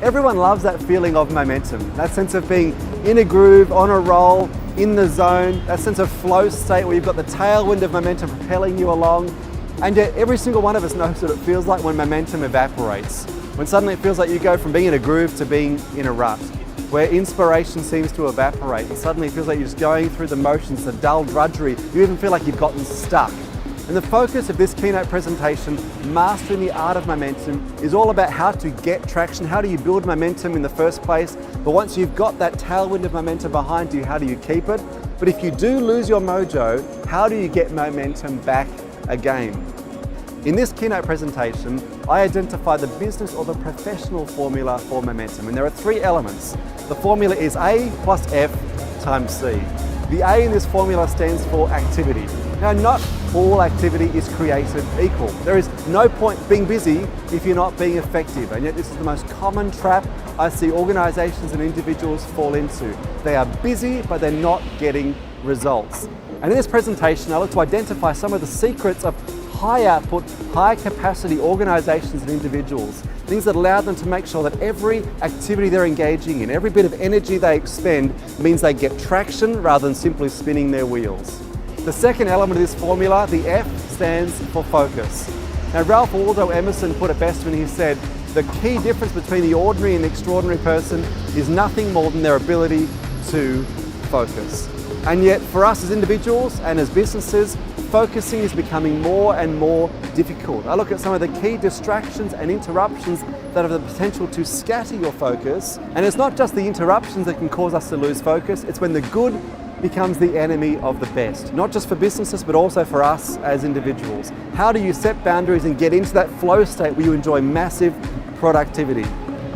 Everyone loves that feeling of momentum, that sense of being in a groove, on a roll, in the zone, that sense of flow state where you've got the tailwind of momentum propelling you along. And yet every single one of us knows what it feels like when momentum evaporates, when suddenly it feels like you go from being in a groove to being in a rut, where inspiration seems to evaporate and suddenly it feels like you're just going through the motions, the dull drudgery. You even feel like you've gotten stuck. And the focus of this keynote presentation, Mastering the Art of Momentum, is all about how to get traction. How do you build momentum in the first place? But once you've got that tailwind of momentum behind you, how do you keep it? But if you do lose your mojo, how do you get momentum back again? In this keynote presentation, I identify the business or the professional formula for momentum. And there are three elements. The formula is A plus F times C. The A in this formula stands for activity. Now, not all activity is created equal. There is no point being busy if you're not being effective, and yet this is the most common trap I see organizations and individuals fall into. They are busy, but they're not getting results. And in this presentation, I look to identify some of the secrets of high output, high capacity organizations and individuals, things that allow them to make sure that every activity they're engaging in, every bit of energy they expend means they get traction rather than simply spinning their wheels. The second element of this formula, the F, stands for focus. Now, Ralph Waldo Emerson put it best when he said, the key difference between the ordinary and the extraordinary person is nothing more than their ability to focus. And yet, for us as individuals and as businesses, focusing is becoming more and more difficult. I look at some of the key distractions and interruptions that have the potential to scatter your focus. And it's not just the interruptions that can cause us to lose focus, it's when the good becomes the enemy of the best, not just for businesses, but also for us as individuals. How do you set boundaries and get into that flow state where you enjoy massive productivity?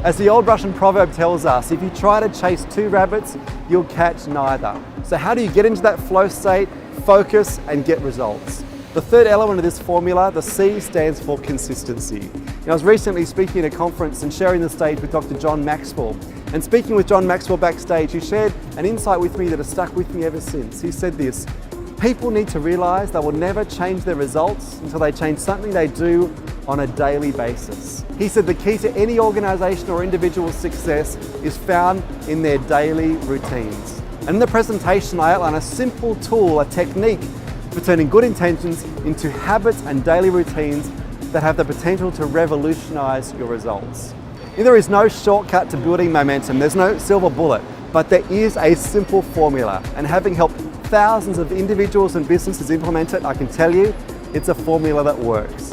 As the old Russian proverb tells us, if you try to chase two rabbits, you'll catch neither. So how do you get into that flow state, focus, and get results? The third element of this formula, the C, stands for consistency. I was recently speaking at a conference and sharing the stage with Dr. John Maxwell. And speaking with John Maxwell backstage, he shared an insight with me that has stuck with me ever since. He said this: people need to realize they will never change their results until they change something they do on a daily basis. He said the key to any organization or individual's success is found in their daily routines. And in the presentation, I outline a simple tool, a technique for turning good intentions into habits and daily routines that have the potential to revolutionize your results. There is no shortcut to building momentum, there's no silver bullet, but there is a simple formula, and having helped thousands of individuals and businesses implement it, I can tell you, it's a formula that works.